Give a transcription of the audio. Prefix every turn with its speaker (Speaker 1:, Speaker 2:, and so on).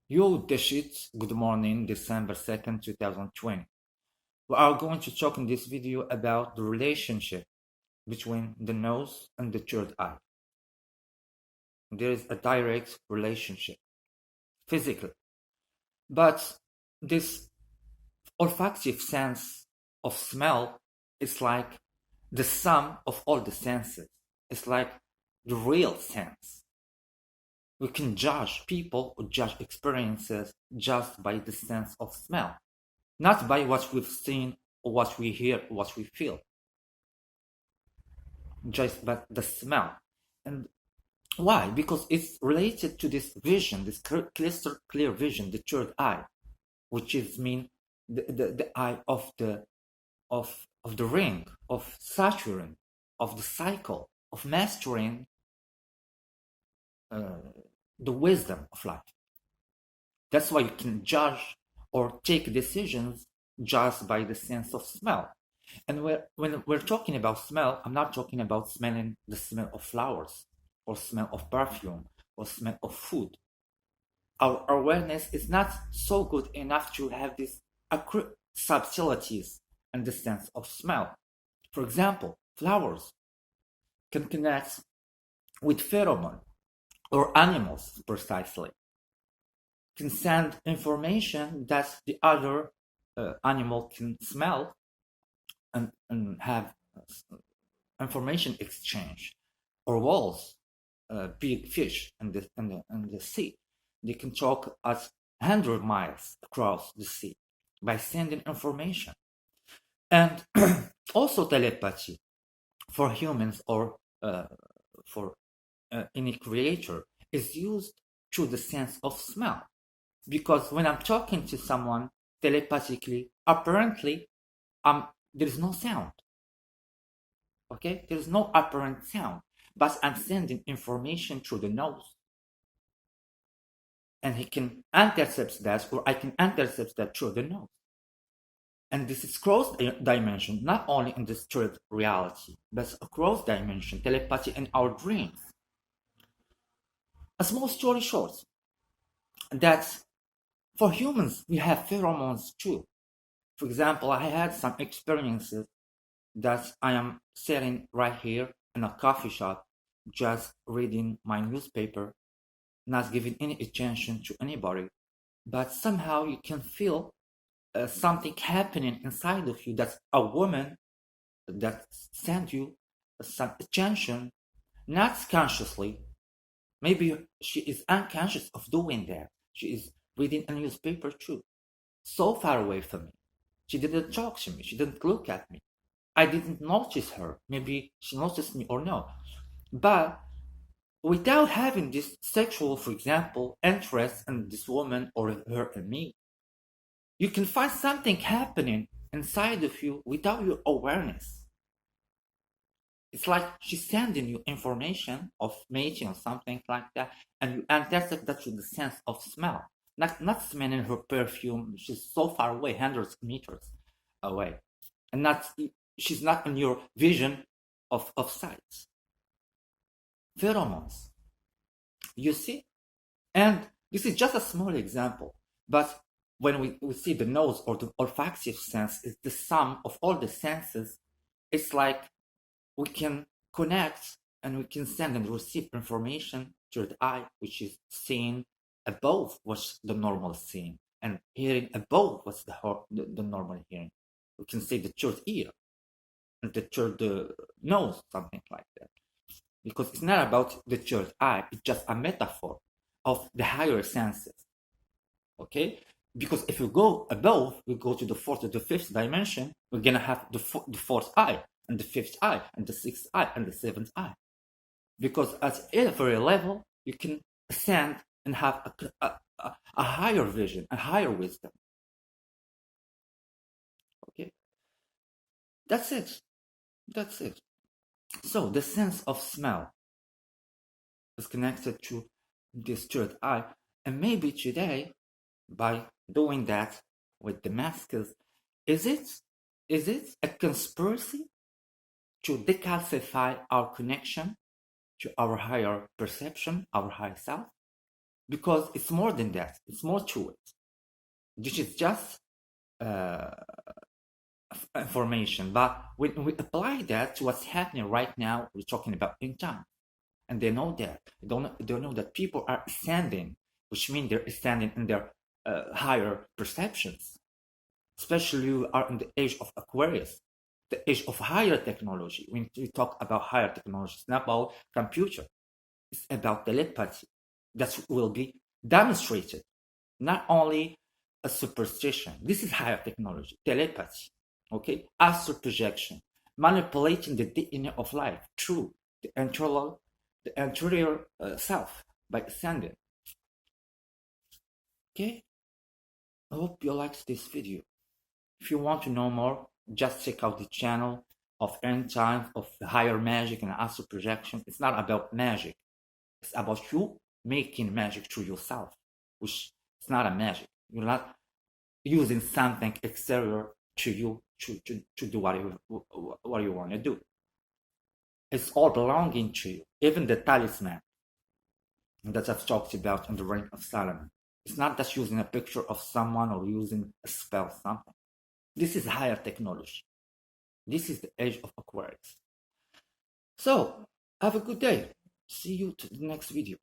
Speaker 1: Yo, Dashit, good morning, December 2nd, 2020. We are going to talk in this video about the relationship between the nose and the third eye. There is a direct relationship, physically. But this olfactive sense of smell is like the sum of all the senses. It's like the real sense. We can judge people or judge experiences just by the sense of smell, not by what we've seen or what we hear, or what we feel, just by the smell. And why? Because it's related to this vision, this crystal clear vision, the third eye, which is mean the eye of the ring, of Saturn, of the cycle, of mastering uh, the wisdom of life. That's why you can judge or take decisions just by the sense of smell. And when we're talking about smell, I'm not talking about smelling the smell of flowers or smell of perfume or smell of food. Our awareness is not so good enough to have these subtleties and the sense of smell. For example, flowers can connect with pheromone or animals precisely, can send information that the other animal can smell and have information exchange, or whales, big fish in the sea. They can talk at 100 miles across the sea by sending information. And also telepathy for humans or for any creator is used through the sense of smell. Because when I'm talking to someone telepathically, apparently there is no sound. Okay, there is no apparent sound, but I'm sending information through the nose, and he can intercept that, or I can intercept that through the nose. And this is cross dimension, not only in this third reality, but across dimension, telepathy in our dreams. A small story short, that for humans we have pheromones too. For example, I had some experiences that I am sitting right here in a coffee shop, just reading my newspaper, not giving any attention to anybody, but somehow you can feel something happening inside of you. That's a woman that sent you some attention, not consciously. Maybe she is unconscious of doing that. She is reading a newspaper too, so far away from me. She didn't talk to me. She didn't look at me. I didn't notice her. Maybe she noticed me or no. But without having this sexual, for example, interest in this woman or her and me, you can find something happening inside of you without your awareness. It's like she's sending you information of mating or something like that, and you intercept that with the sense of smell. Not smelling her perfume. She's so far away, hundreds of meters away, and not she's not in your vision of sight. Pheromones, you see? And this is just a small example, but when we see the nose or the olfactive sense is the sum of all the senses, it's like we can connect and we can send and receive information to the eye, which is seeing above what's the normal seeing, and hearing above what's the normal hearing. We can say the third ear and the third nose, something like that. Because it's not about the third eye, it's just a metaphor of the higher senses. Okay? Because if we go above, we go to the fourth or the fifth dimension, we're gonna have the fourth eye, and the fifth eye, and the sixth eye, and the seventh eye. Because at every level, you can ascend and have a higher vision, a higher wisdom. Okay? That's it. That's it. So the sense of smell is connected to this third eye. And maybe today, by doing that with the masks, is it a conspiracy to decalcify our connection to our higher perception, our higher self? because it's more than that. It's more to it. This is just uh, information, but when we apply that to what's happening right now, we're talking about in time, and they know that. They know that people are ascending, which means they're ascending in their higher perceptions. Especially we are in the age of Aquarius, the age of higher technology. When we talk about higher technology, it's not about computer. It's about telepathy that will be demonstrated, not only a superstition. This is higher technology, telepathy, okay? Astral projection, manipulating the DNA of life through the anterior self by ascending. Okay? I hope you liked this video. If you want to know more, just check out the channel of End Time, of Higher Magic and Astral Projection. It's not about magic. It's about you making magic through yourself, which is not a magic. You're not using something exterior to you to do what you want to do. It's all belonging to you. Even the talisman that I've talked about in the Ring of Solomon. It's not just using a picture of someone or using a spell something. This is higher technology. This is the age of Aquarius. So, have a good day. See you to the next video.